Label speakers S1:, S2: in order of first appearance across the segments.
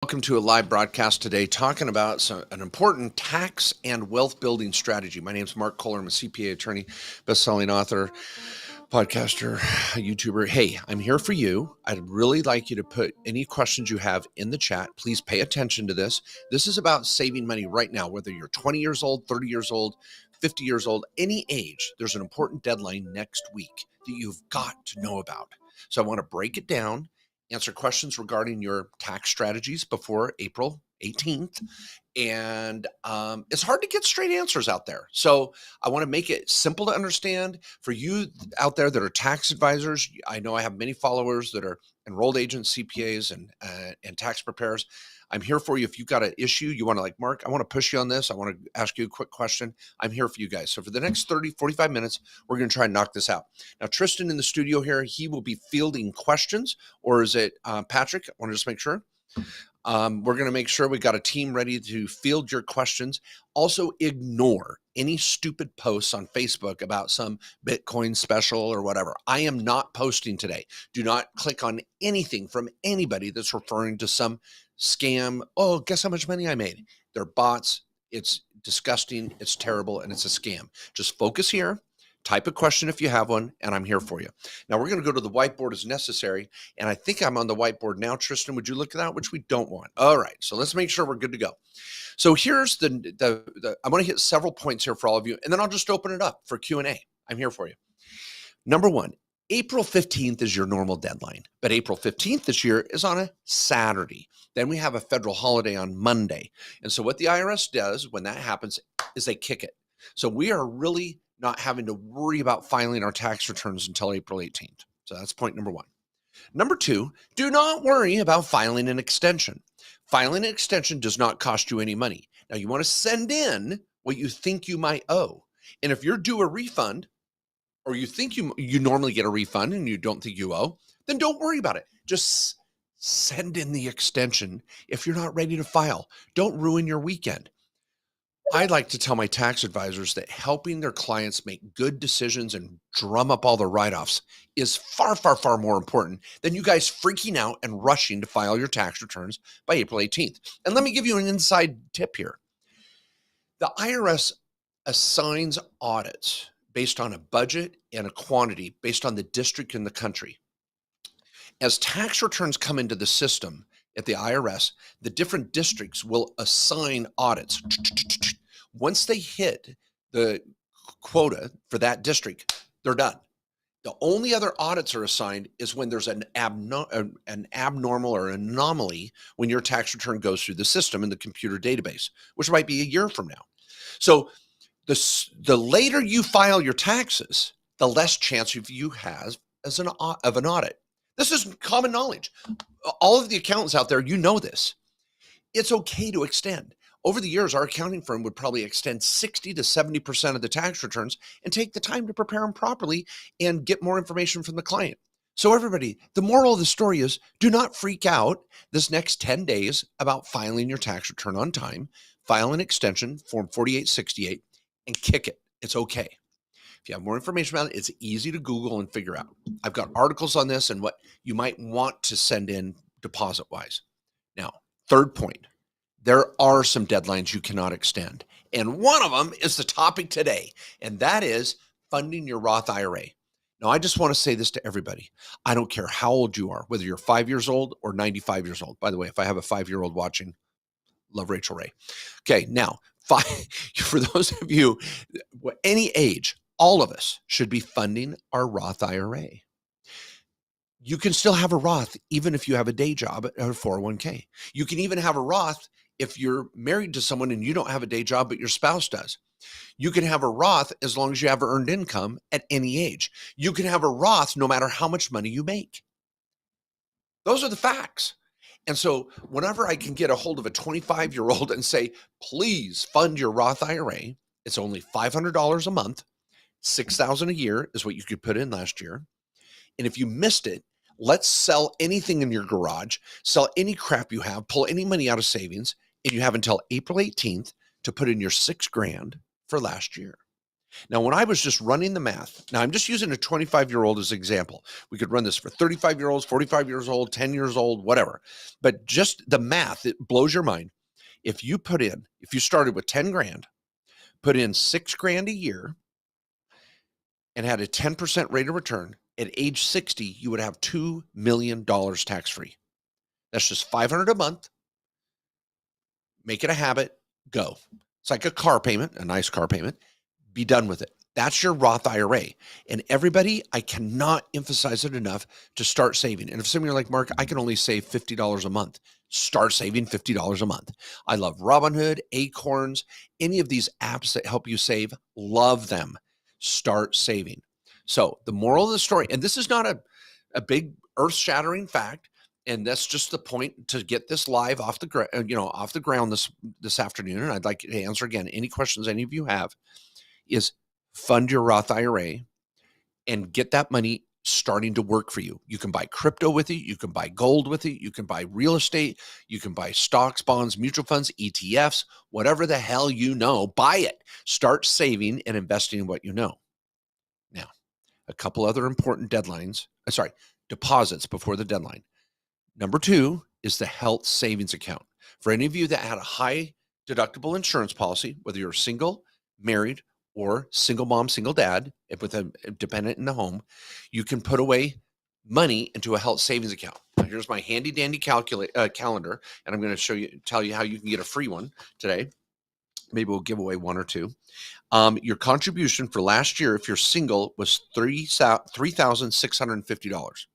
S1: Welcome to a live broadcast today talking about an important tax and wealth building strategy. My name is Mark Kohler. I'm a CPA attorney, best-selling author, podcaster, YouTuber. Hey, I'm here for you. I'd really like you to put any questions you have in the chat. Please pay attention to this. This is about saving money right now, whether you're 20 years old, 30 years old, 50 years old, any age. There's an important deadline next week that you've got to know about. So I want to break it down, answer questions regarding your tax strategies before April 18th. And it's hard to get straight answers out there. So I want to make it simple to understand for you out there that are tax advisors. I know I have many followers that are enrolled agents, CPAs, and tax preparers. I'm here for you. If you've got an issue, you want to like, Mark, I want to push you on this. I want to ask you a quick question. I'm here for you guys. So for the next 30, 45 minutes, we're going to try and knock this out. Now, Tristan in the studio here, he will be fielding questions, or is it Patrick? I want to just make sure. We're going to make sure we got a team ready to field your questions. Also, ignore any stupid posts on Facebook about some Bitcoin special or whatever. I am not posting today. Do not click on anything from anybody that's referring to some scam. Oh, guess how much money I made? They're bots. It's disgusting. It's terrible. And it's a scam. Just focus here. Type a question if you have one, and I'm here for you. Now, we're going to go to the whiteboard as necessary, and I think I'm on the whiteboard now. Tristan, would you look at that, which we don't want? All right, so let's make sure we're good to go. So here's I'm going to hit several points here for all of you, and then I'll just open it up for Q&A. I'm here for you. Number one, April 15th is your normal deadline, but April 15th this year is on a Saturday. Then we have a federal holiday on Monday. And so what the IRS does when that happens is they kick it. So we are really not having to worry about filing our tax returns until April 18th. So that's point number one. Number two, do not worry about filing an extension. Filing an extension does not cost you any money. Now, you want to send in what you think you might owe. And if you're due a refund, or you think you normally get a refund and you don't think you owe, then don't worry about it. Just send in the extension if you're not ready to file. Don't ruin your weekend. I like to tell my tax advisors that helping their clients make good decisions and drum up all the write-offs is far, far, far more important than you guys freaking out and rushing to file your tax returns by April 18th. And let me give you an inside tip here. The IRS assigns audits based on a budget and a quantity based on the district in the country. As tax returns come into the system at the IRS, the different districts will assign audits. Once they hit the quota for that district, they're done. The only other audits are assigned is when there's an abnormal or anomaly when your tax return goes through the system in the computer database, which might be a year from now. So the later you file your taxes, the less chance you have of an audit. This is common knowledge. All of the accountants out there, you know this. It's okay to extend. Over the years, our accounting firm would probably extend 60 to 70% of the tax returns and take the time to prepare them properly and get more information from the client. So everybody, the moral of the story is do not freak out this next 10 days about filing your tax return on time. File an extension, Form 4868, and kick it. It's okay. If you have more information about it, it's easy to Google and figure out. I've got articles on this and what you might want to send in deposit-wise. Now, third point, there are some deadlines you cannot extend. And one of them is the topic today, and that is funding your Roth IRA. Now, I just want to say this to everybody. I don't care how old you are, whether you're 5 years old or 95 years old. By the way, if I have a 5-year-old watching, love Rachel Ray. Okay, now, for those of you, any age, all of us should be funding our Roth IRA. You can still have a Roth even if you have a day job or a 401k. You can even have a Roth if you're married to someone and you don't have a day job, but your spouse does. You can have a Roth as long as you have earned income at any age. You can have a Roth no matter how much money you make. Those are the facts. And so whenever I can get a hold of a 25-year-old and say, please fund your Roth IRA, it's only $500 a month. $6,000 a year is what you could put in last year. And if you missed it, let's sell anything in your garage, sell any crap you have, pull any money out of savings, and you have until April 18th to put in your $6,000 for last year. Now, when I was just running the math, now I'm just using a 25-year-old as an example. We could run this for 35-year-olds, 45 years old, 10 years old, whatever. But just the math, it blows your mind. If you started with 10 grand, put in 6 grand a year, and had a 10% rate of return, at age 60, you would have $2 million tax-free. That's just $500 a month. Make it a habit. Go. It's like a car payment, a nice car payment. Be done with it. That's your Roth IRA. And everybody, I cannot emphasize it enough to start saving. And if some of you are like, Mark, I can only save $50 a month. Start saving $50 a month. I love Robinhood, Acorns, any of these apps that help you save. Love them. Start saving. So the moral of the story, and this is not a big earth-shattering fact, and that's just the point to get this live off the ground this afternoon. And I'd like to answer again any questions any of you have. Is fund your Roth IRA and get that money starting to work for you. You can buy crypto with it. You can buy gold with it. You can buy real estate. You can buy stocks, bonds, mutual funds, ETFs, whatever the hell you know, buy it. Start saving and investing in what you know. Now, a couple other important deposits before the deadline. Number 2 is the health savings account. For any of you that had a high deductible insurance policy, whether you're single, married, or single mom, single dad, with a dependent in the home, you can put away money into a health savings account. Now, here's my handy dandy calendar, and I'm going to tell you how you can get a free one today. Maybe we'll give away 1 or 2. Your contribution for last year, if you're single, was $3,650.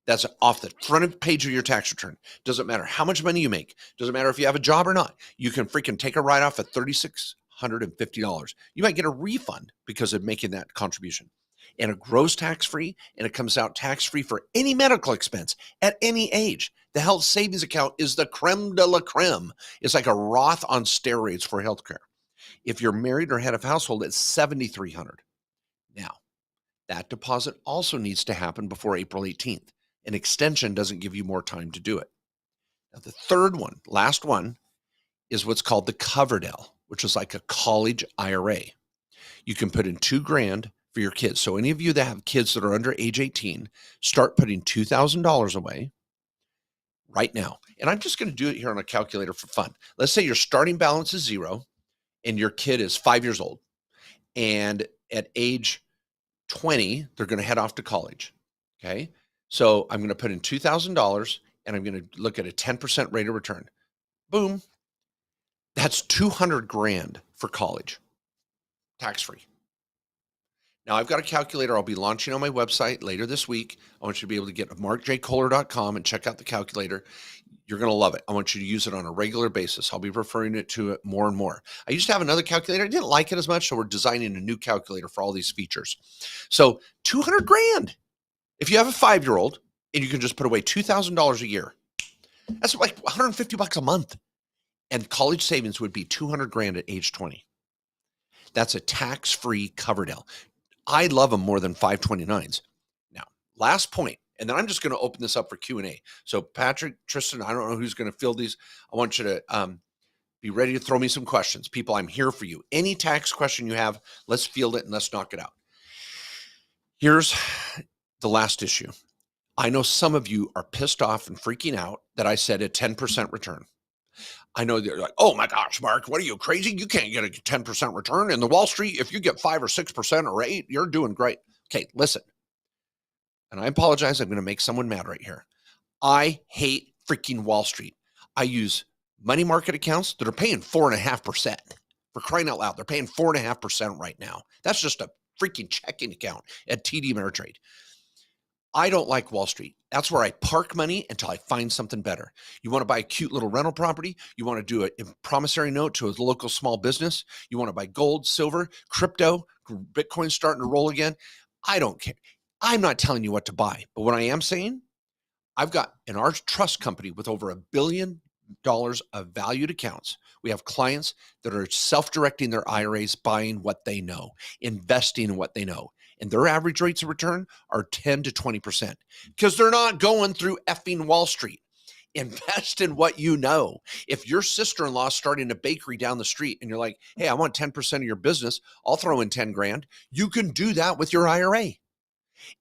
S1: That's off the front page of your tax return. Doesn't matter how much money you make. Doesn't matter if you have a job or not. You can freaking take a write-off at $3,650. You might get a refund because of making that contribution. And it grows tax-free, and it comes out tax-free for any medical expense at any age. The health savings account is the creme de la creme. It's like a Roth on steroids for healthcare. If you're married or head of household, it's $7,300. Now, that deposit also needs to happen before April 18th. An extension doesn't give you more time to do it. Now, the third one, last one, is what's called the Coverdale, which is like a college IRA. You can put in $2 grand for your kids. So any of you that have kids that are under age 18, start putting $2,000 away right now. And I'm just going to do it here on a calculator for fun. Let's say your starting balance is 0 and your kid is 5 years old. And at age 20, they're going to head off to college. Okay. So I'm going to put in $2,000 and I'm going to look at a 10% rate of return. Boom. That's 200 grand for college, tax-free. Now I've got a calculator I'll be launching on my website later this week. I want you to be able to get markjkohler.com and check out the calculator. You're going to love it. I want you to use it on a regular basis. I'll be referring to it more and more. I used to have another calculator. I didn't like it as much, so we're designing a new calculator for all these features. So 200 grand. If you have a 5-year-old and you can just put away $2,000 a year, that's like $150 a month. And college savings would be 200 grand at age 20. That's a tax-free Coverdale. I love them more than 529s. Now, last point, and then I'm just going to open this up for Q&A. So Patrick, Tristan, I don't know who's going to fill these. I want you to be ready to throw me some questions. People, I'm here for you. Any tax question you have, let's field it and let's knock it out. Here's the last issue. I know some of you are pissed off and freaking out that I said a 10% return. I know they're like, oh my gosh, Mark, what are you, crazy? You can't get a 10% return in the Wall Street. If you get 5 or 6% or 8, you're doing great. Okay, listen. And I apologize. I'm going to make someone mad right here. I hate freaking Wall Street. I use money market accounts that are paying 4.5%. For crying out loud, they're paying 4.5% right now. That's just a freaking checking account at TD Ameritrade. I don't like Wall Street. That's where I park money until I find something better. You want to buy a cute little rental property? You want to do a promissory note to a local small business? You want to buy gold, silver, crypto, Bitcoin starting to roll again? I don't care. I'm not telling you what to buy. But what I am saying, I've got in our trust company with over $1 billion of valued accounts. We have clients that are self-directing their IRAs, buying what they know, investing in what they know. And their average rates of return are 10 to 20% because they're not going through effing Wall Street. Invest in what you know. If your sister-in-law is starting a bakery down the street and you're like, hey, I want 10% of your business, I'll throw in 10 grand. You can do that with your IRA.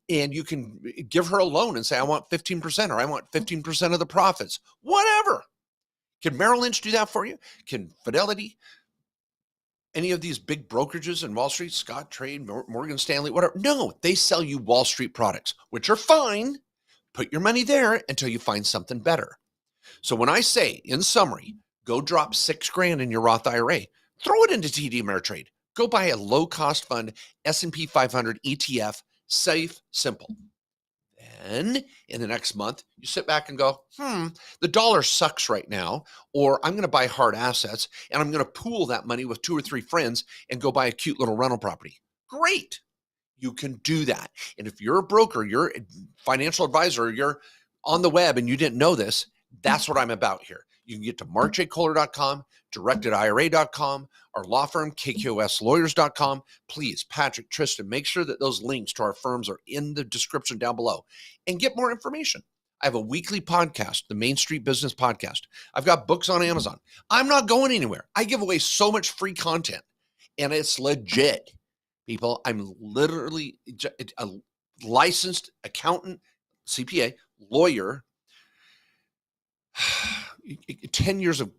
S1: And you can give her a loan and say, I want 15% or I want 15% of the profits, whatever. Can Merrill Lynch do that for you? Can Fidelity? Any of these big brokerages in Wall Street, Scott Trade, Morgan Stanley, whatever? No, they sell you Wall Street products, which are fine. Put your money there until you find something better. So when I say, in summary, go drop 6 grand in your Roth IRA, throw it into TD Ameritrade. Go buy a low-cost fund, S&P 500 ETF, safe, simple. Then in the next month, you sit back and go, the dollar sucks right now, or I'm going to buy hard assets and I'm going to pool that money with 2 or 3 friends and go buy a cute little rental property. Great. You can do that. And if you're a broker, you're a financial advisor, you're on the web and you didn't know this, that's what I'm about here. You can get to markjkohler.com, directedira.com, our law firm, kkOSlawyers.com. Please, Patrick, Tristan, make sure that those links to our firms are in the description down below and get more information. I have a weekly podcast, the Main Street Business Podcast. I've got books on Amazon. I'm not going anywhere. I give away so much free content and it's legit. People, I'm literally a licensed accountant, CPA, lawyer, 10 years of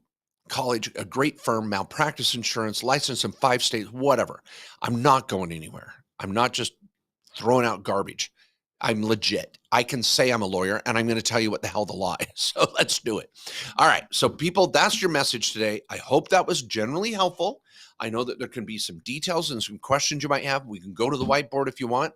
S1: college, a great firm, malpractice insurance, licensed in 5 states, whatever. I'm not going anywhere. I'm not just throwing out garbage. I'm legit. I can say I'm a lawyer and I'm going to tell you what the hell the law is. So let's do it. All right. So people, that's your message today. I hope that was generally helpful. I know that there can be some details and some questions you might have. We can go to the whiteboard if you want.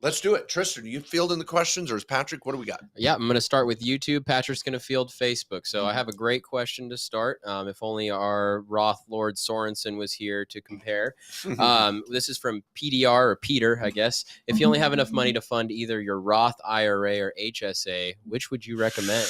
S1: Let's do it. Tristan, are you fielding the questions or is Patrick? What do we got?
S2: Yeah, I'm going to start with YouTube. Patrick's going to field Facebook. So I have a great question to start. If only our Roth Lord Sorensen was here to compare. This is from PDR or Peter, I guess. If you only have enough money to fund either your Roth IRA or HSA, which would you recommend?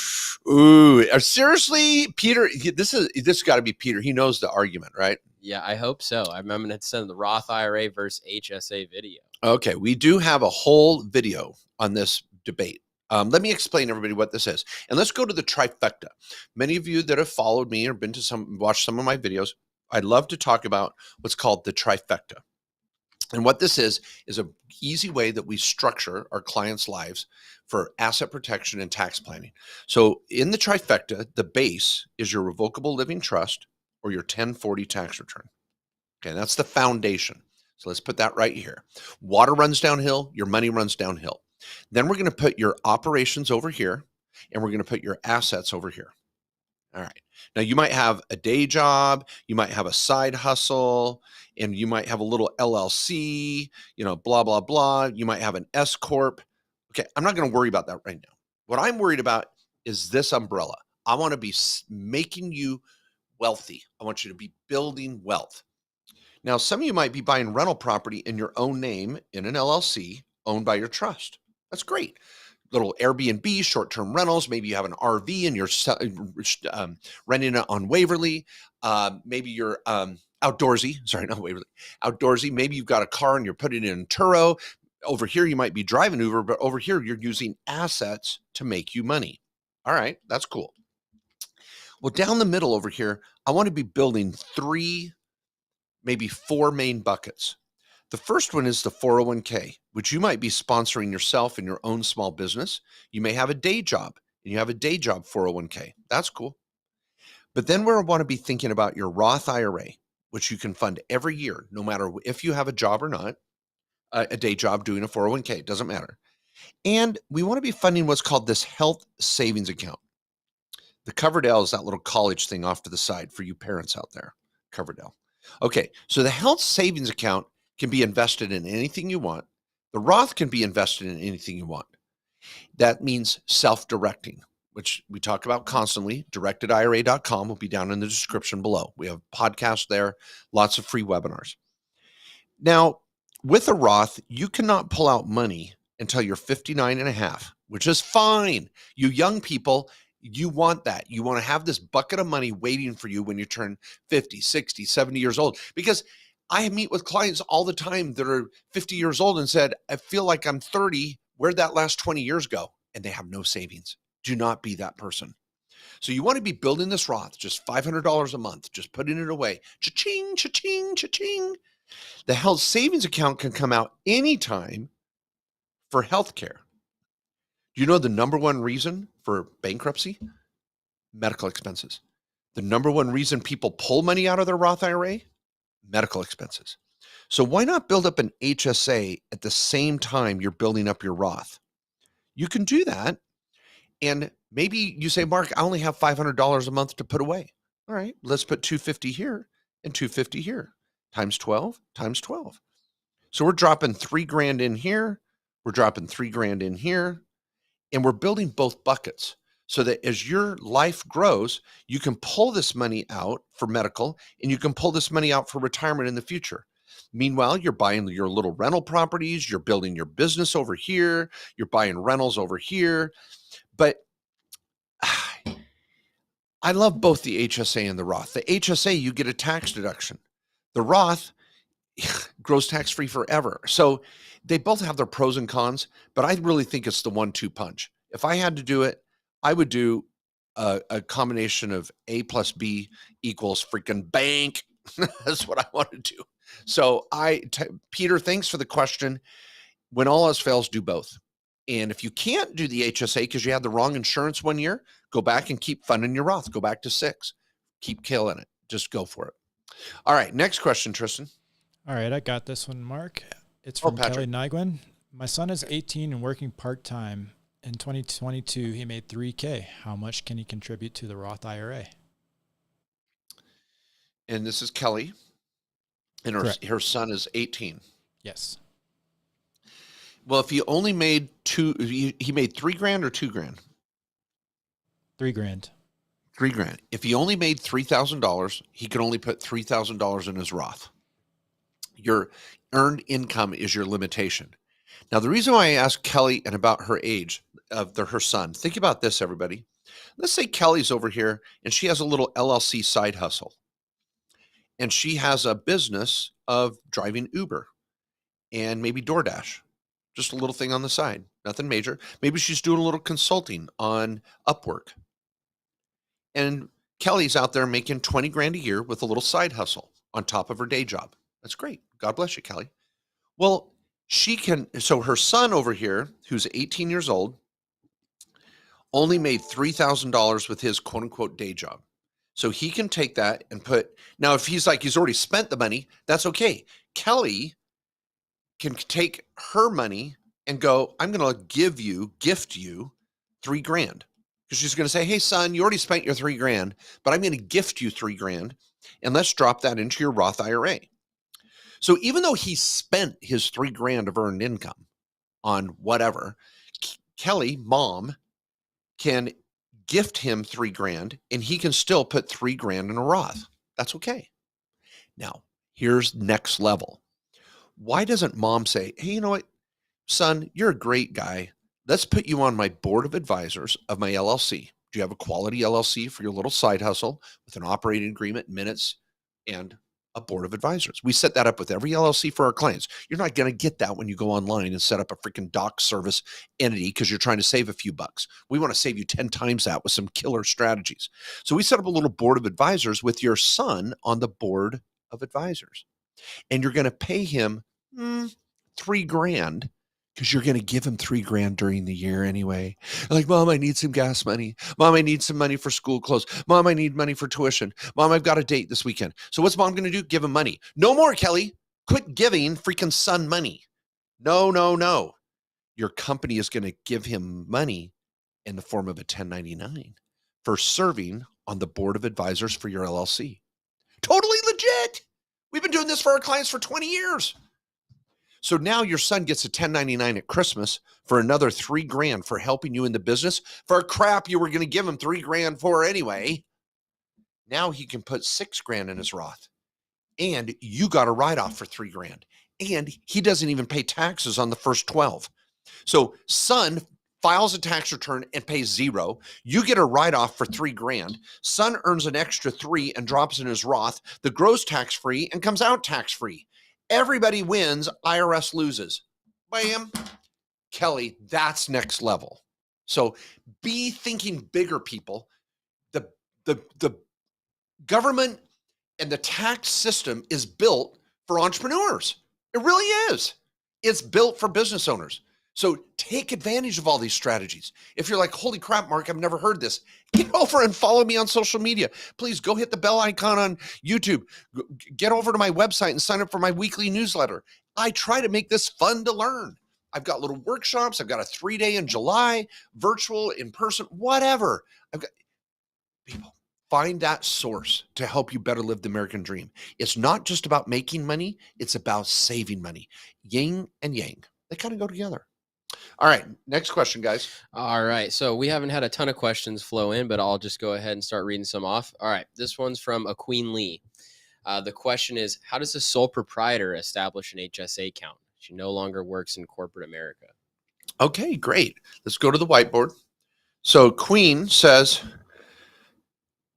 S1: Ooh, seriously, Peter, this got to be Peter. He knows the argument, right?
S2: Yeah, I hope so. I'm going to send the Roth IRA versus HSA video.
S1: Okay, we do have a whole video on this debate. Let me explain everybody what this is. And let's go to the trifecta. Many of you that have followed me or been to watched some of my videos, I'd love to talk about what's called the trifecta. And what this is an easy way that we structure our clients' lives for asset protection and tax planning. So in the trifecta, the base is your revocable living trust or your 1040 tax return. Okay, that's the foundation. So let's put that right here. Water runs downhill, your money runs downhill. Then we're going to put your operations over here, and we're going to put your assets over here. All right. Now, you might have a day job, you might have a side hustle, and you might have a little LLC, blah, blah, blah. You might have an S Corp. Okay, I'm not going to worry about that right now. What I'm worried about is this umbrella. I want to be making you wealthy. I want you to be building wealth. Now, some of you might be buying rental property in your own name in an LLC owned by your trust. That's great. Little Airbnb, short-term rentals. Maybe you have an RV and you're renting it on Waverly. Maybe you're outdoorsy. Sorry, not Waverly. Outdoorsy. Maybe you've got a car and you're putting it in Turo. Over here, you might be driving Uber, but over here, you're using assets to make you money. All right, that's cool. Well, down the middle over here, I want to be building 3, maybe 4 main buckets. The first one is the 401k, which you might be sponsoring yourself in your own small business. You may have a day job and you have a day job 401k. That's cool. But then we want to be thinking about your Roth IRA, which you can fund every year, no matter if you have a job or not, a day job doing a 401k, it doesn't matter. And we want to be funding what's called this health savings account. The Coverdale is that little college thing off to the side for you parents out there, Coverdale. Okay, so the health savings account can be invested in anything you want. The Roth can be invested in anything you want. That means self-directing, which we talk about constantly. Directedira.com will be down in the description below. We have podcasts there, lots of free webinars. Now, with a Roth, you cannot pull out money until you're 59 and a half, which is fine. You young people, you want that. You want to have this bucket of money waiting for you when you turn 50, 60, 70 years old. Because I meet with clients all the time that are 50 years old and said, I feel like I'm 30. Where'd that last 20 years go? And they have no savings. Do not be that person. So you want to be building this Roth, just $500 a month, just putting it away. Cha-ching, cha-ching, cha-ching. The health savings account can come out anytime for healthcare. Do you know the number one reason for bankruptcy? Medical expenses. The number one reason people pull money out of their Roth IRA? Medical expenses. So why not build up an HSA at the same time you're building up your Roth? You can do that. And maybe you say, Mark, I only have $500 a month to put away. All right, let's put $250 here and $250 here. Times 12, times 12. So we're dropping $3,000 in here. We're dropping $3,000 in here. And we're building both buckets so that as your life grows, you can pull this money out for medical and you can pull this money out for retirement in the future. Meanwhile, you're buying your little rental properties, you're building your business over here, you're buying rentals over here. But I love both the HSA and the Roth. The HSA, you get a tax deduction. The Roth grows tax-free forever. So they both have their pros and cons, but I really think it's the 1-2 punch. If I had to do it, I would do a combination of A plus B equals freaking bank. That's what I want to do. So Peter, thanks for the question. When all else fails, do both. And if you can't do the HSA because you had the wrong insurance one year, go back and keep funding your Roth. Go back to 6. Keep killing it. Just go for it. All right, next question, Tristan.
S3: All right, I got this one, Mark. It's from Kelly Nyguen. My son is 18 and working part-time. In 2022, he made $3,000. How much can he contribute to the Roth IRA?
S1: And this is Kelly. And her son is 18.
S3: Yes.
S1: Well, if he only made he made $3,000 or $2,000?
S3: $3,000.
S1: $3,000. If he only made $3,000, he could only put $3,000 in his Roth. Your earned income is your limitation. Now, the reason why I asked Kelly and about her age of her son, think about this, everybody. Let's say Kelly's over here and she has a little LLC side hustle. And she has a business of driving Uber and maybe DoorDash. Just a little thing on the side, nothing major. Maybe she's doing a little consulting on Upwork. And Kelly's out there making $20,000 a year with a little side hustle on top of her day job. That's great. God bless you, Kelly. Well, so her son over here, who's 18 years old, only made $3,000 with his quote unquote day job. So he can take that and now if he's already spent the money, that's okay. Kelly can take her money and go, I'm going to gift you $3,000. Because she's going to say, hey, son, you already spent your $3,000, but I'm going to gift you $3,000 and let's drop that into your Roth IRA. So even though he spent his $3,000 of earned income on whatever, Kelly, mom, can gift him $3,000 and he can still put $3,000 in a Roth. That's okay. Now, here's next level. Why doesn't mom say, hey, you know what, son, you're a great guy. Let's put you on my board of advisors of my LLC. Do you have a quality LLC for your little side hustle with an operating agreement, minutes, and a board of advisors? We set that up with every LLC for our clients. You're not going to get that when you go online and set up a freaking doc service entity because you're trying to save a few bucks. We want to save you 10 times that with some killer strategies. So we set up a little board of advisors with your son on the board of advisors. And you're going to pay him $3,000 because you're going to give him $3,000 during the year anyway. Like, Mom, I need some gas money. Mom, I need some money for school clothes. Mom, I need money for tuition. Mom, I've got a date this weekend. So what's mom going to do? Give him money. No more, Kelly. Quit giving freaking son money. No. Your company is going to give him money in the form of a 1099 for serving on the board of advisors for your LLC. Totally legit. We've been doing this for our clients for 20 years. So now your son gets a 1099 at Christmas for another $3,000 for helping you in the business for crap you were going to give him $3,000 for anyway. Now he can put $6,000 in his Roth, and you got a write-off for $3,000, and he doesn't even pay taxes on the first 12. So son files a tax return and pays $0. You get a write-off for $3,000. Son earns an extra $3,000 and drops in his Roth. The gross tax-free and comes out tax-free. Everybody wins. IRS loses. Bam. Kelly, that's next level. So be thinking bigger, people. The government and the tax system is built for entrepreneurs. It really is. It's built for business owners. So take advantage of all these strategies. If you're like, holy crap, Mark, I've never heard this, get over and follow me on social media. Please go hit the bell icon on YouTube. Get over to my website and sign up for my weekly newsletter. I try to make this fun to learn. I've got little workshops. I've got a 3-day in July, virtual, in person, whatever. I've got people. Find that source to help you better live the American dream. It's not just about making money. It's about saving money. Yin and yang. They kind of go together. All right. Next question, guys.
S2: All right. So we haven't had a ton of questions flow in, but I'll just go ahead and start reading some off. All right. This one's from a Queen Lee. The question is, how does a sole proprietor establish an HSA account? She no longer works in corporate America.
S1: Okay, great. Let's go to the whiteboard. So Queen says,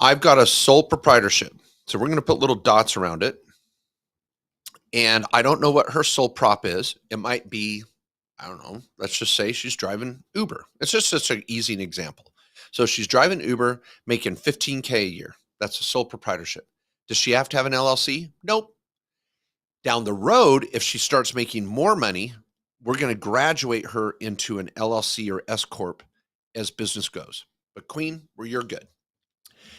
S1: I've got a sole proprietorship. So we're going to put little dots around it. And I don't know what her sole prop is. It might be, I don't know, let's just say she's driving Uber. It's just such an easy example. So she's driving Uber, making $15K a year. That's a sole proprietorship. Does she have to have an LLC? Nope. Down the road, if she starts making more money, we're going to graduate her into an LLC or S Corp as business goes. But Queen, you're good.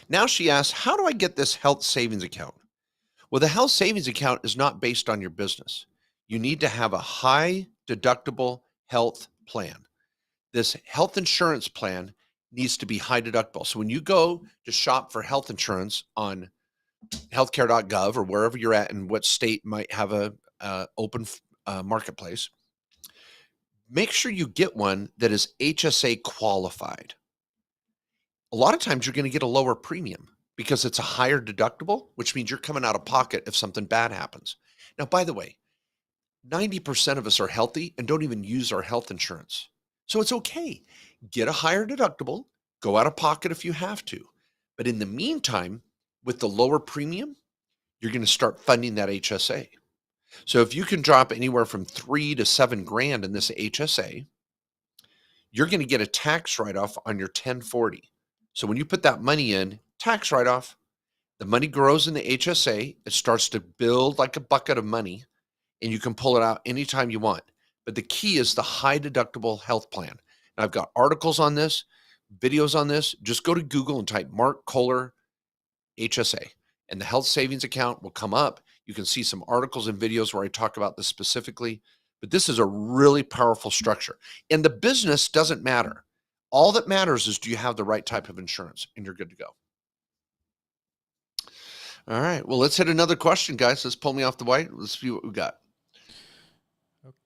S1: Now she asks, how do I get this health savings account? Well, the health savings account is not based on your business. You need to have a high deductible health plan. This health insurance plan needs to be high deductible. So when you go to shop for health insurance on healthcare.gov or wherever you're at and what state might have a open marketplace, make sure you get one that is HSA qualified. A lot of times you're going to get a lower premium because it's a higher deductible, which means you're coming out of pocket if something bad happens. Now, by the way, 90% of us are healthy and don't even use our health insurance. So it's okay. Get a higher deductible, go out of pocket if you have to. But in the meantime, with the lower premium, you're going to start funding that HSA. So if you can drop anywhere from $3 to $7 grand in this HSA, you're going to get a tax write-off on your 1040. So when you put that money in, tax write-off, the money grows in the HSA. It starts to build like a bucket of money, and you can pull it out anytime you want. But the key is the high deductible health plan. And I've got articles on this, videos on this. Just go to Google and type Mark Kohler HSA, and the health savings account will come up. You can see some articles and videos where I talk about this specifically. But this is a really powerful structure. And the business doesn't matter. All that matters is, do you have the right type of insurance? And you're good to go. All right. Well, let's hit another question, guys. Let's pull me off the white. Let's see what we got.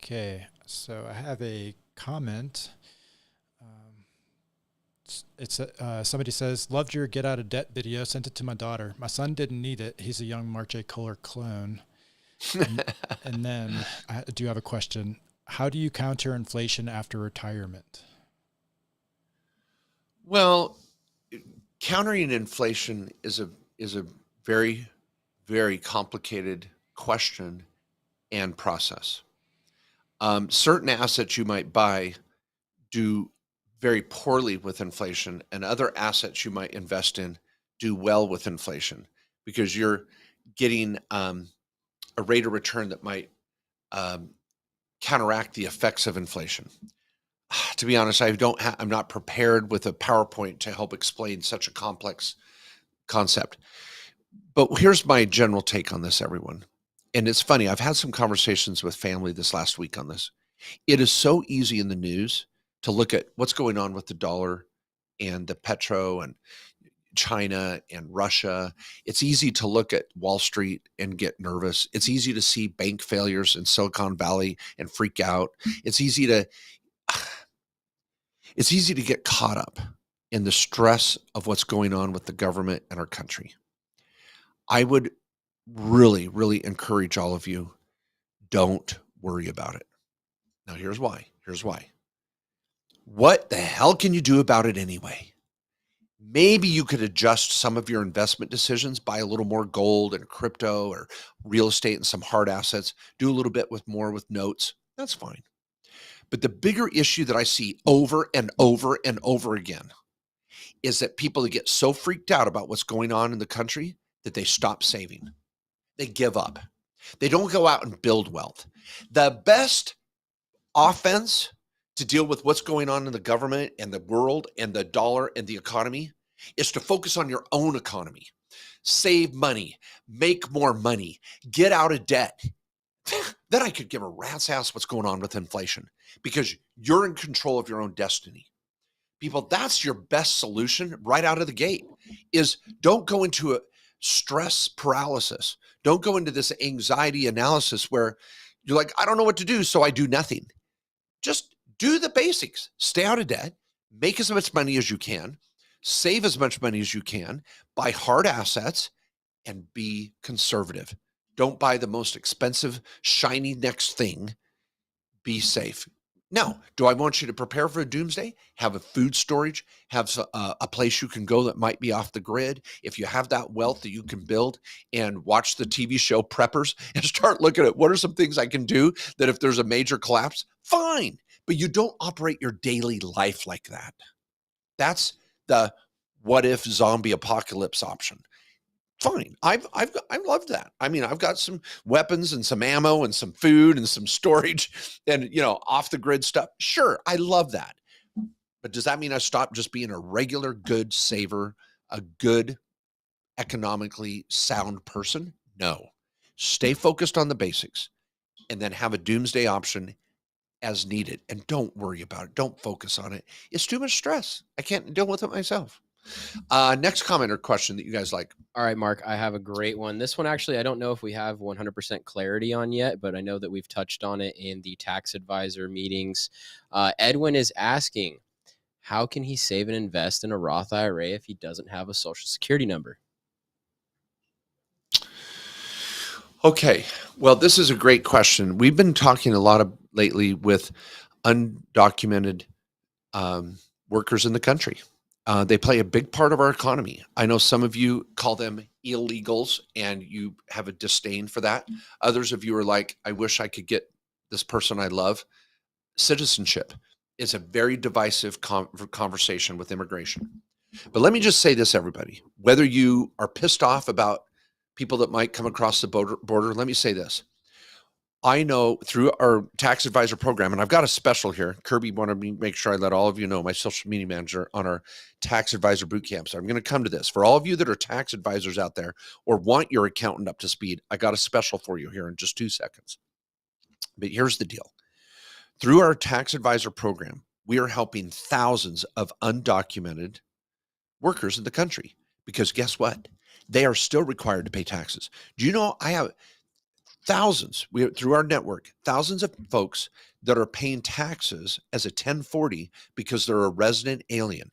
S3: Okay. So I have a comment. It's somebody says, loved your get out of debt video. Sent it to my daughter. My son didn't need it. He's a young Mark J. Kohler clone. And then I do have a question. How do you counter inflation after retirement?
S1: Well, countering inflation is a very, very complicated question and process. Certain assets you might buy do very poorly with inflation, and other assets you might invest in do well with inflation because you're getting a rate of return that might counteract the effects of inflation. To be honest, I'm not prepared with a PowerPoint to help explain such a complex concept. But here's my general take on this, everyone. And it's funny, I've had some conversations with family this last week on this. It is so easy in the news to look at what's going on with the dollar and the petro and China and Russia. It's easy to look at Wall Street and get nervous. It's easy to see bank failures in Silicon Valley and freak out. It's easy to get caught up in the stress of what's going on with the government and our country. I would really, really encourage all of you, don't worry about it. Now, here's why. What the hell can you do about it anyway? Maybe you could adjust some of your investment decisions, buy a little more gold and crypto or real estate and some hard assets, do a little bit more with notes. That's fine. But the bigger issue that I see over and over and over again is that people get so freaked out about what's going on in the country that they stop saving. They give up. They don't go out and build wealth. The best offense to deal with what's going on in the government and the world and the dollar and the economy is to focus on your own economy. Save money, make more money, get out of debt. Then I could give a rat's ass what's going on with inflation because you're in control of your own destiny. People, that's your best solution right out of the gate is don't go into a stress paralysis. Don't go into this anxiety analysis where you're like, I don't know what to do, so I do nothing. Just do the basics. Stay out of debt, make as much money as you can, save as much money as you can, buy hard assets, and be conservative. Don't buy the most expensive, shiny next thing. Be safe. Now, do I want you to prepare for a doomsday? Have a food storage, have a place you can go that might be off the grid. If you have that wealth that you can build and watch the TV show Preppers and start looking at what are some things I can do that if there's a major collapse, fine. But you don't operate your daily life like that. That's the what if zombie apocalypse option. Fine. I love that. I mean, I've got some weapons and some ammo and some food and some storage and, off the grid stuff. Sure. I love that. But does that mean I stop just being a regular good saver, a good economically sound person? No. Stay focused on the basics and then have a doomsday option as needed. And don't worry about it. Don't focus on it. It's too much stress. I can't deal with it myself. Next comment or question that you guys like.
S2: All right, Mark, I have a great one. This one, actually, I don't know if we have 100% clarity on yet, but I know that we've touched on it in the tax advisor meetings. Edwin is asking, how can he save and invest in a Roth IRA if he doesn't have a Social Security number?
S1: Okay. Well, this is a great question. We've been talking a lot lately with undocumented workers in the country. They play a big part of our economy. I know some of you call them illegals and you have a disdain for that. Others of you are like, I wish I could get this person I love. Citizenship is a very divisive conversation with immigration. But let me just say this, everybody, whether you are pissed off about people that might come across the border, let me say this. I know through our tax advisor program, and I've got a special here. Kirby wanted me to make sure I let all of you know, my social media manager, on our tax advisor boot camp. So I'm going to come to this. For all of you that are tax advisors out there or want your accountant up to speed, I got a special for you here in just 2 seconds. But here's the deal. Through our tax advisor program, we are helping thousands of undocumented workers in the country because guess what? They are still required to pay taxes. Do you know I have thousands, through our network, thousands of folks that are paying taxes as a 1040 because they're a resident alien.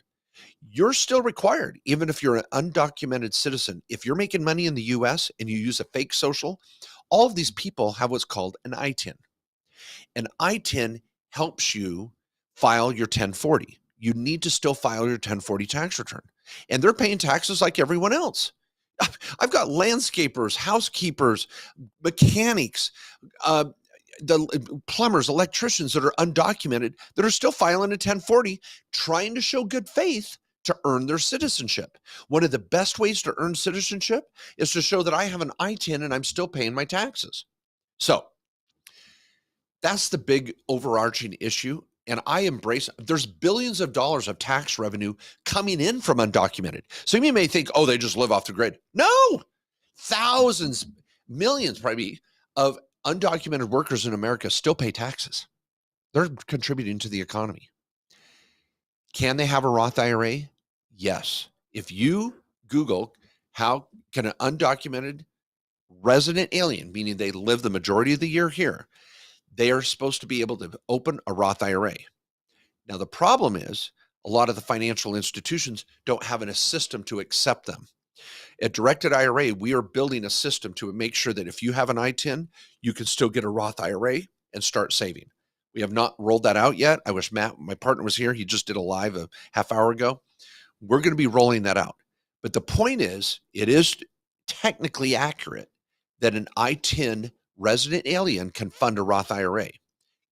S1: You're still required, even if you're an undocumented citizen. If you're making money in the US and you use a fake social, all of these people have what's called an ITIN. An ITIN helps you file your 1040. You need to still file your 1040 tax return. And they're paying taxes like everyone else. I've got landscapers, housekeepers, mechanics, the plumbers, electricians that are undocumented that are still filing a 1040, trying to show good faith to earn their citizenship. One of the best ways to earn citizenship is to show that I have an ITIN and I'm still paying my taxes. So that's the big overarching issue. And I embrace, there's billions of dollars of tax revenue coming in from undocumented. So you may think, oh, they just live off the grid. No, thousands, millions probably of undocumented workers in America still pay taxes. They're contributing to the economy. Can they have a Roth IRA? Yes. If you Google how can an undocumented resident alien, meaning they live the majority of the year here, they are supposed to be able to open a Roth IRA. Now, the problem is a lot of the financial institutions don't have a system to accept them. At Directed IRA, we are building a system to make sure that if you have an ITIN, you can still get a Roth IRA and start saving. We have not rolled that out yet. I wish Matt, my partner, was here. He just did a live a half hour ago. We're going to be rolling that out. But the point is, it is technically accurate that an ITIN resident alien can fund a Roth IRA.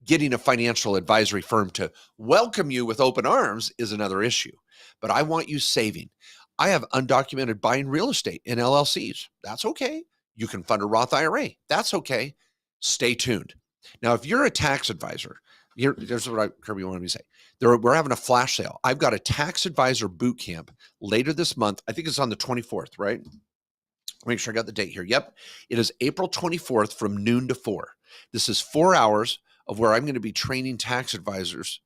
S1: Getting a financial advisory firm to welcome you with open arms is another issue. But I want you saving. I have undocumented buying real estate in LLCs. That's okay. You can fund a Roth IRA. That's okay. Stay tuned. Now, if you're a tax advisor, here's what Kirby wanted me to say. We're having a flash sale. I've got a tax advisor boot camp later this month. I think it's on the 24th, right? Make sure I got the date here. Yep. It is April 24th from noon to 4. This is 4 hours of where I'm going to be training tax advisors.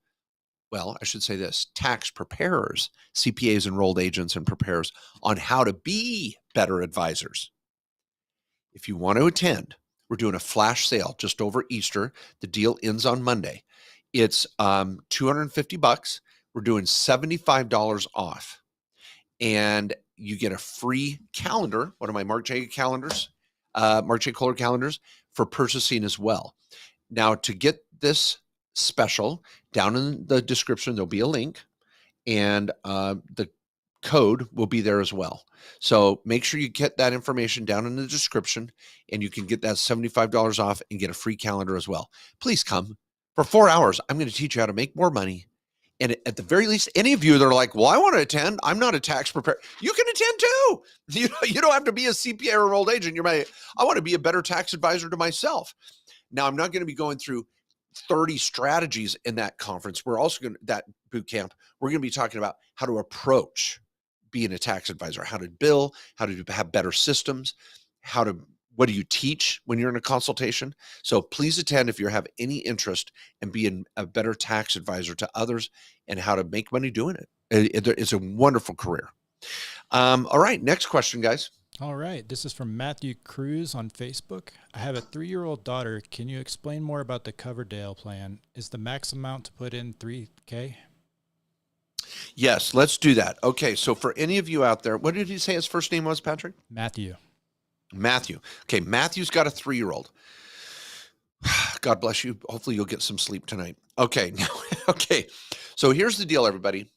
S1: Well, I should say this, tax preparers, CPAs, enrolled agents, and preparers on how to be better advisors. If you want to attend, we're doing a flash sale just over Easter. The deal ends on Monday. It's $250. We're doing $75 off. And you get a free calendar, one of my Mark J. calendars, Mark J. Kohler calendars for purchasing as well. Now, to get this special, down in the description, there'll be a link, and the code will be there as well. So make sure you get that information down in the description, and you can get that $75 off and get a free calendar as well. Please come. For 4 hours, I'm going to teach you how to make more money. And at the very least, any of you that are like, well, I want to attend, I'm not a tax preparer, you can attend too. You don't have to be a CPA or enrolled agent. I want to be a better tax advisor to myself. Now, I'm not going to be going through 30 strategies in that conference. We're also going to, that boot camp, we're going to be talking about how to approach being a tax advisor, how to bill, how to have better systems, what do you teach when you're in a consultation? So please attend if you have any interest in being a better tax advisor to others and how to make money doing it. It's a wonderful career. All right, next question, guys.
S3: All right. This is from Matthew Cruz on Facebook. I have a 3-year-old daughter. Can you explain more about the Coverdale plan? Is the max amount to put in $3,000?
S1: Yes, let's do that. Okay, so for any of you out there, what did he say his first name was, Patrick?
S3: Matthew.
S1: Okay, Matthew's got a 3-year-old. God bless you. Hopefully you'll get some sleep tonight. Okay. Okay. So here's the deal, everybody.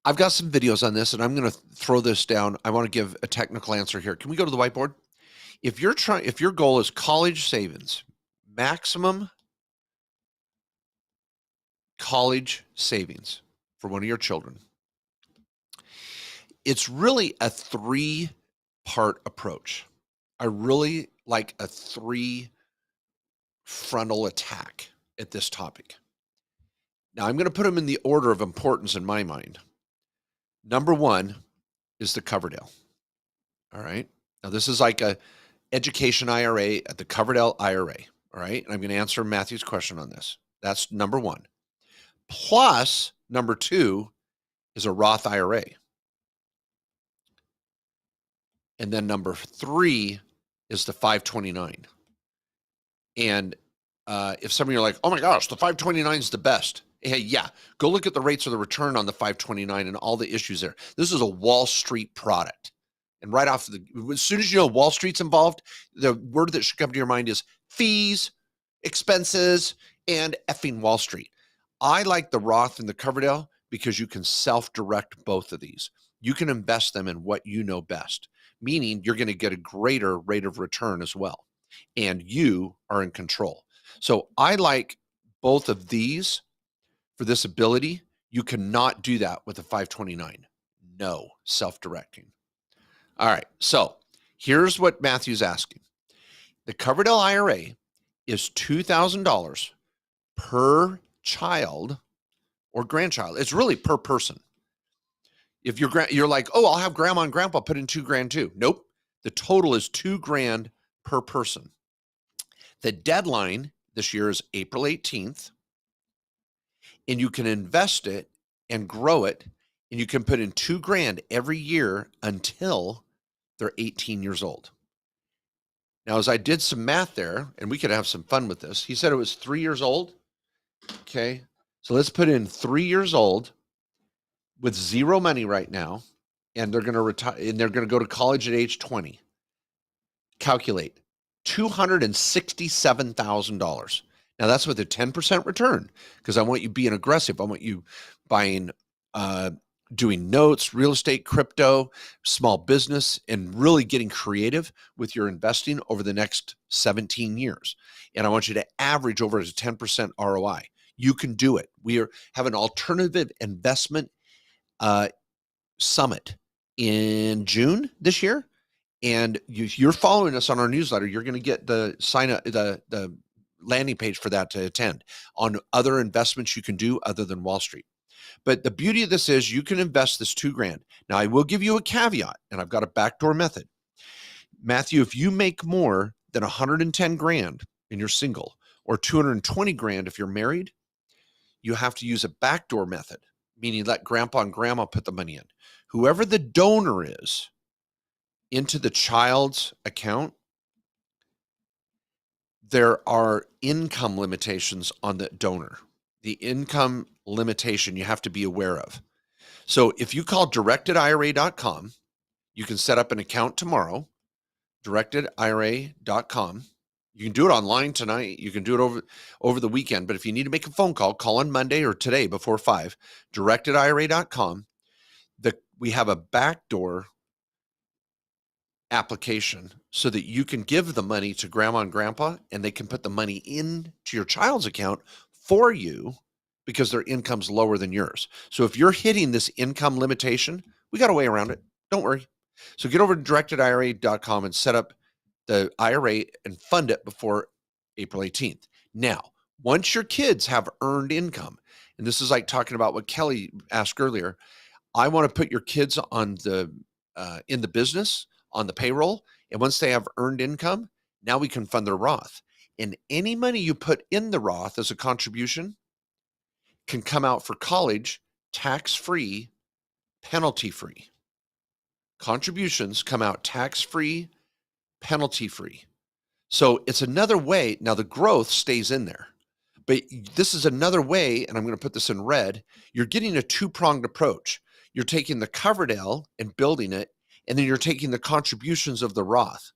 S1: I've got some videos on this, and I'm going to throw this down. I want to give a technical answer here. Can we go to the whiteboard? If your goal is college savings, maximum college savings for one of your children, it's really a 3-part approach. I really like a 3-frontal attack at this topic. Now, I'm going to put them in the order of importance in my mind. Number 1 is the Coverdale. All right. Now, this is like a education IRA at the Coverdale IRA. All right. And I'm going to answer Matthew's question on this. That's number 1. Plus, number 2 is a Roth IRA. And then number 3 is the 529. And if some of you are like, oh my gosh, the 529 is the best. Hey, yeah, go look at the rates of the return on the 529 and all the issues there. This is a Wall Street product. And right off as soon as you know Wall Street's involved, the word that should come to your mind is fees, expenses, and effing Wall Street. I like the Roth and the Coverdale because you can self-direct both of these. You can invest them in what you know best, meaning you're going to get a greater rate of return as well. And you are in control. So I like both of these for this ability. You cannot do that with a 529. No, self-directing. All right, so here's what Matthew's asking. The Coverdale IRA is $2,000 per child or grandchild. It's really per person. If you're like, oh, I'll have grandma and grandpa put in $2,000 too. Nope. The total is $2,000 per person. The deadline this year is April 18th, and you can invest it and grow it, and you can put in $2,000 every year until they're 18 years old. Now, as I did some math there, and we could have some fun with this, he said it was 3 years old. Okay, so let's put in 3 years old with zero money right now, and they're going to retire, and they're going to go to college at age 20. Calculate $267,000. Now that's with a 10% return, because I want you being aggressive. I want you buying doing notes, real estate, crypto, small business, and really getting creative with your investing over the next 17 years. And I want you to average over a 10% ROI. You can do it. Have an alternative investment summit in June this year. And you're following us on our newsletter, you're going to get the sign up, the landing page for that to attend on other investments you can do other than Wall Street. But the beauty of this is you can invest this $2,000. Now I will give you a caveat, and I've got a backdoor method. Matthew, if you make more than 110 grand and you're single, or 220 grand if you're married, you have to use a backdoor method, meaning let grandpa and grandma put the money in. Whoever the donor is into the child's account, there are income limitations on the donor. The income limitation you have to be aware of. So if you call directedira.com, you can set up an account tomorrow, directedira.com. You can do it online tonight. You can do it over the weekend. But if you need to make a phone call on Monday or today before 5, directedira.com. We have a backdoor application so that you can give the money to grandma and grandpa, and they can put the money into your child's account for you because their income's lower than yours. So if you're hitting this income limitation, we got a way around it. Don't worry. So get over to directedira.com and set up the IRA and fund it before April 18th. Now, once your kids have earned income, and this is like talking about what Kelly asked earlier, I want to put your kids on in the business, on the payroll, and once they have earned income, now we can fund their Roth. And any money you put in the Roth as a contribution can come out for college tax-free, penalty-free. Contributions come out tax-free, penalty-free. So it's another way. Now the growth stays in there, but this is another way, and I'm going to put this in red. You're getting a two-pronged approach. You're taking the Coverdale and building it, and then you're taking the contributions of the Roth.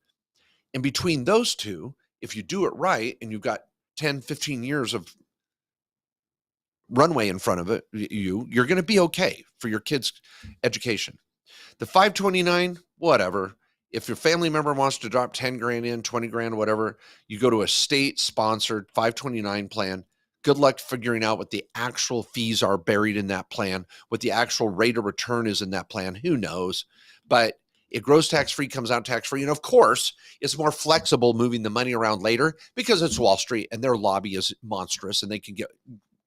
S1: And between those two, if you do it right, and you've got 10, 15 years of runway in front of it, you're going to be okay for your kids' education. The 529, whatever. If your family member wants to drop 10 grand in, 20 grand, whatever, you go to a state-sponsored 529 plan. Good luck figuring out what the actual fees are buried in that plan, what the actual rate of return is in that plan. Who knows? But it grows tax-free, comes out tax-free. And of course, it's more flexible moving the money around later because it's Wall Street and their lobby is monstrous and they can get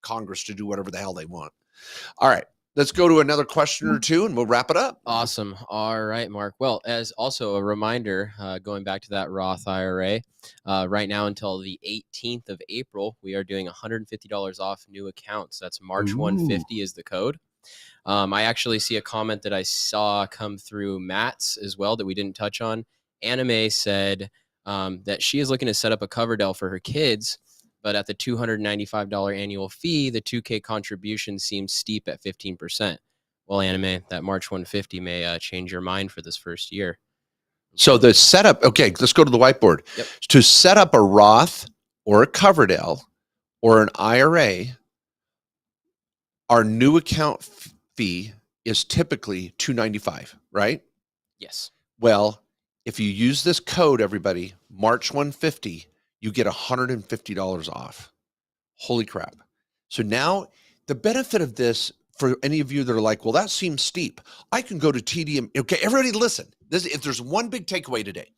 S1: Congress to do whatever the hell they want. All right. Let's go to another question or two and we'll wrap it up.
S2: Awesome. All right, Mark. Well, as also a reminder, going back to that Roth IRA, right now until the 18th of April, we are doing $150 off new accounts. That's March 150 is the code. I actually see a comment that I saw come through Matt's as well that we didn't touch on. Anime said that she is looking to set up a Coverdale for her kids, but at the $295 annual fee, the 2K contribution seems steep at 15%. Well, Anime, that March 150 may change your mind for this first year.
S1: So the setup, okay, let's go to the whiteboard.
S2: Yep.
S1: To set up a Roth or a Coverdale or an IRA, our new account fee is typically $295, right?
S2: Yes.
S1: Well, if you use this code, everybody, March 150, you get $150 off. Holy crap. So now the benefit of this for any of you that are like, well, that seems steep. I can go to TD. Okay, everybody listen. If there's one big takeaway today,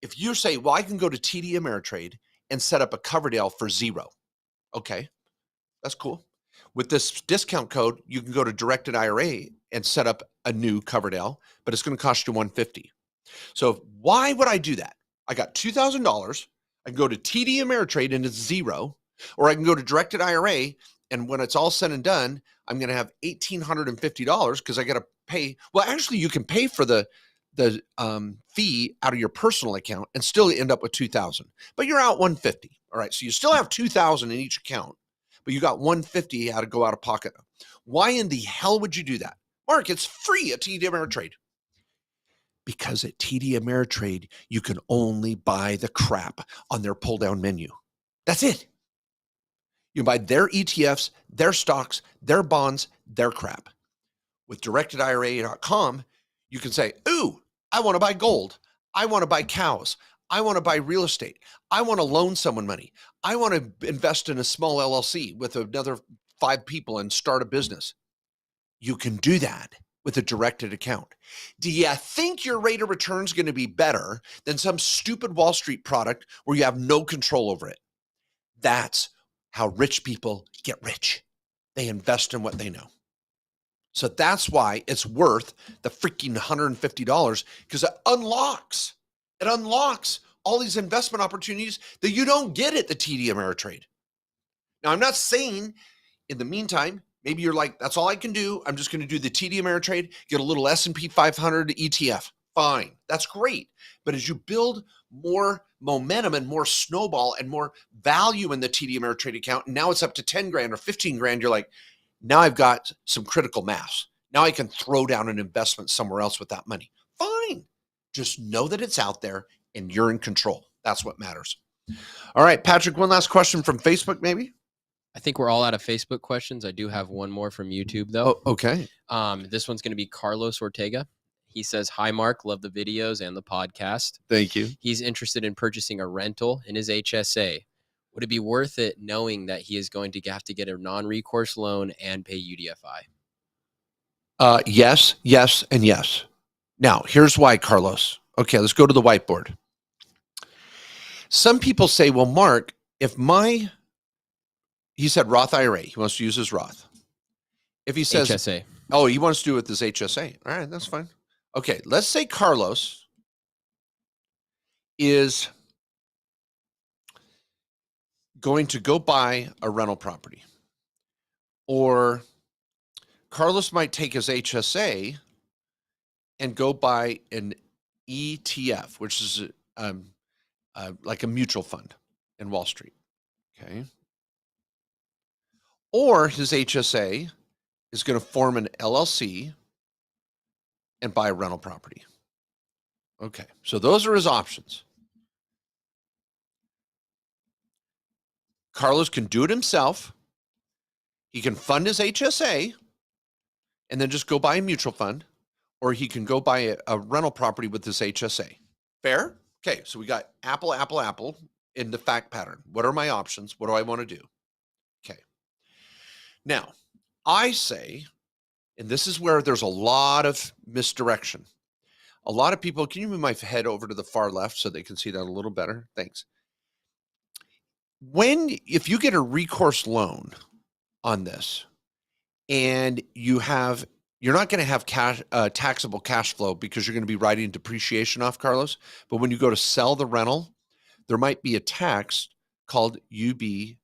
S1: if you say, well, I can go to TD Ameritrade and set up a Coverdale for $0. Okay, that's cool. With this discount code, you can go to Directed IRA and set up a new Coverdale, but it's going to cost you $150. So why would I do that? I got $2,000. I can go to TD Ameritrade and it's $0, or I can go to Directed IRA, and when it's all said and done, I'm going to have $1,850 because I got to pay. Well, actually, you can pay for the fee out of your personal account and still end up with $2,000, but you're out $150. All right, so you still have $2,000 in each account, but you got $150 out to go out of pocket. Why in the hell would you do that, Mark? It's free at TD Ameritrade. Because at TD Ameritrade, you can only buy the crap on their pull-down menu. That's it. You buy their ETFs, their stocks, their bonds, their crap. With directedira.com, you can say, ooh, I want to buy gold. I want to buy cows. I want to buy real estate. I want to loan someone money. I want to invest in a small LLC with another 5 people and start a business. You can do that with a directed account. Do you think your rate of return is going to be better than some stupid Wall Street product where you have no control over it? That's how rich people get rich. They invest in what they know. So that's why it's worth the freaking $150, because it unlocks all these investment opportunities that you don't get at the TD Ameritrade. Now, I'm not saying in the meantime, maybe you're like, that's all I can do. I'm just going to do the TD Ameritrade, get a little S&P 500 ETF. Fine. That's great. But as you build more momentum and more snowball and more value in the TD Ameritrade account, and now it's up to 10 grand or 15 grand, you're like, now I've got some critical mass. Now I can throw down an investment somewhere else with that money. Fine. Just know that it's out there and you're in control. That's what matters. All right, Patrick, one last question from Facebook, maybe?
S2: I think we're all out of Facebook questions. I do have one more from YouTube, though.
S1: Oh, okay.
S2: This one's going to be Carlos Ortega. He says, hi, Mark. Love the videos and the podcast.
S1: Thank you.
S2: He's interested in purchasing a rental in his HSA. Would it be worth it knowing that he is going to have to get a non-recourse loan and pay UDFI?
S1: Yes, yes, and yes. Now, here's why, Carlos. Okay, let's go to the whiteboard. Some people say, well, Mark, he said Roth IRA. He wants to use his Roth. If he says
S2: HSA.
S1: Oh, he wants to do it with his HSA. All right, that's fine. Okay, let's say Carlos is going to go buy a rental property. Or Carlos might take his HSA and go buy an ETF, which is like a mutual fund in Wall Street. Okay. Or his HSA is going to form an LLC and buy a rental property. Okay, so those are his options. Carlos can do it himself. He can fund his HSA and then just go buy a mutual fund, or he can go buy a rental property with his HSA. Fair? Okay, so we got apple, apple, apple in the fact pattern. What are my options? What do I want to do? Okay. Now, I say, and this is where there's a lot of misdirection. A lot of people, can you move my head over to the far left so they can see that a little better? Thanks. If you get a recourse loan on this and you're not going to have taxable cash flow because you're going to be writing depreciation off, Carlos, but when you go to sell the rental, there might be a tax called UBTI.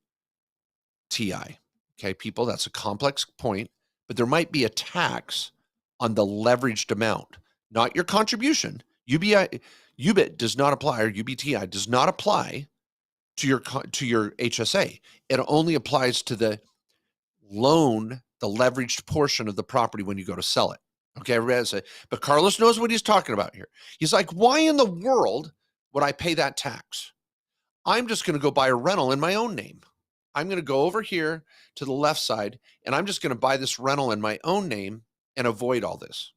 S1: Okay, people, that's a complex point, but there might be a tax on the leveraged amount, not your contribution. UBIT does not apply, or UBTI does not apply to your HSA. It only applies to the loan, the leveraged portion of the property when you go to sell it. Okay, but Carlos knows what he's talking about here. He's like, why in the world would I pay that tax? I'm just going to go buy a rental in my own name. I'm going to go over here to the left side, and I'm just going to buy this rental in my own name and avoid all this.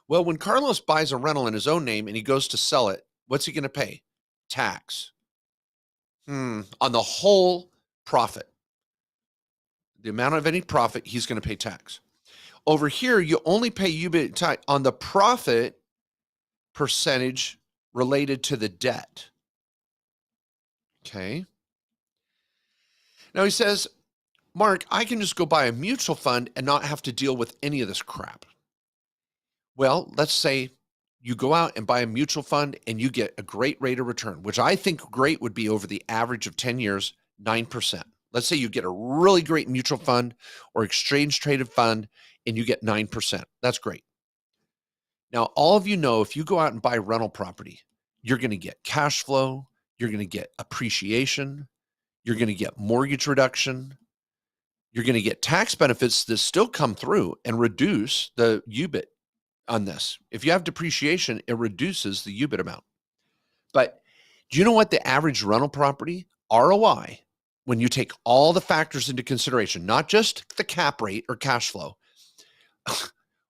S1: Well, when Carlos buys a rental in his own name and he goes to sell it, what's he going to pay? Tax. On the whole profit. The amount of any profit, he's going to pay tax. Over here, you only pay UBIT on the profit percentage related to the debt. Okay. Now he says, Mark, I can just go buy a mutual fund and not have to deal with any of this crap. Well, let's say you go out and buy a mutual fund and you get a great rate of return, which I think great would be over the average of 10 years, 9%. Let's say you get a really great mutual fund or exchange traded fund and you get 9%. That's great. Now, all of you know, if you go out and buy rental property, you're going to get cash flow, you're going to get appreciation, you're going to get mortgage reduction, you're going to get tax benefits that still come through and reduce the UBIT on this. If you have depreciation, it reduces the UBIT amount. But do you know what the average rental property ROI, when you take all the factors into consideration, not just the cap rate or cash flow,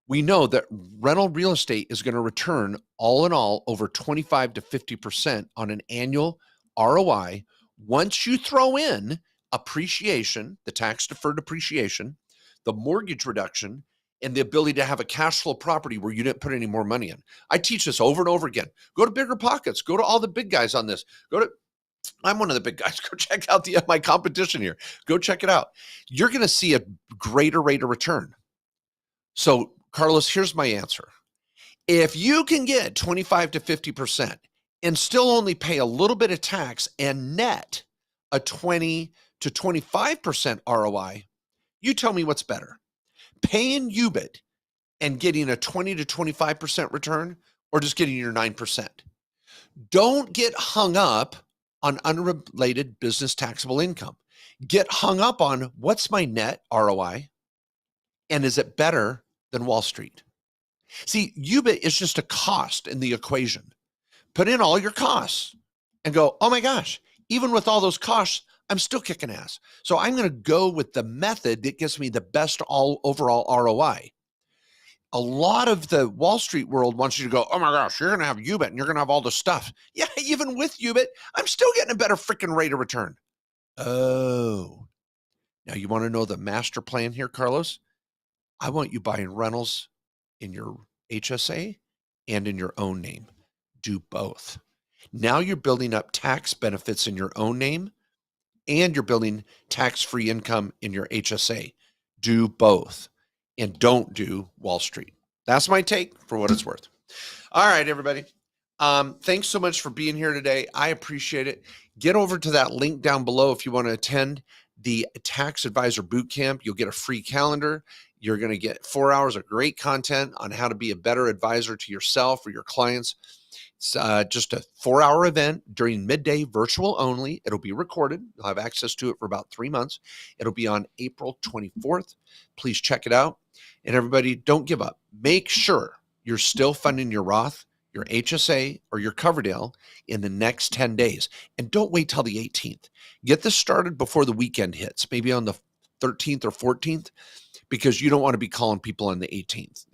S1: We know that rental real estate is going to return all in all over 25 to 50% on an annual ROI once you throw in appreciation, the tax deferred appreciation, the mortgage reduction, and the ability to have a cash flow property where you didn't put any more money in. I teach this over and over again. Go to Bigger Pockets. Go to all the big guys on this. I'm one of the big guys. Go check out my competition here. Go check it out. You're going to see a greater rate of return. So, Carlos, here's my answer. If you can get 25 to 50% and still only pay a little bit of tax and net a 20 to 25% ROI, you tell me what's better. Paying UBIT and getting a 20 to 25% return, or just getting your 9%. Don't get hung up on unrelated business taxable income. Get hung up on what's my net ROI and is it better than Wall Street? See, UBIT is just a cost in the equation. Put in all your costs and go, oh my gosh, even with all those costs, I'm still kicking ass. So I'm going to go with the method that gives me the best overall ROI. A lot of the Wall Street world wants you to go, oh my gosh, you're going to have UBIT and you're going to have all this stuff. Yeah, even with UBIT, I'm still getting a better freaking rate of return. Oh, now you want to know the master plan here, Carlos? I want you buying rentals in your HSA and in your own name. Do both. Now you're building up tax benefits in your own name and you're building tax-free income in your HSA. Do both and don't do Wall Street. That's my take for what it's worth. All right, everybody. Thanks so much for being here today. I appreciate it. Get over to that link down below if you want to attend the Tax Advisor Bootcamp. You'll get a free calendar. You're going to get 4 hours of great content on how to be a better advisor to yourself or your clients. It's just a 4-hour event during midday, virtual only. It'll be recorded. You'll have access to it for about 3 months. It'll be on April 24th. Please check it out. And everybody, don't give up. Make sure you're still funding your Roth, your HSA, or your Coverdale in the next 10 days. And don't wait till the 18th. Get this started before the weekend hits, maybe on the 13th or 14th, because you don't want to be calling people on the 18th.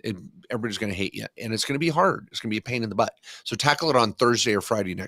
S1: Everybody's going to hate you, and it's going to be hard. It's going to be a pain in the butt. So tackle it on Thursday or Friday next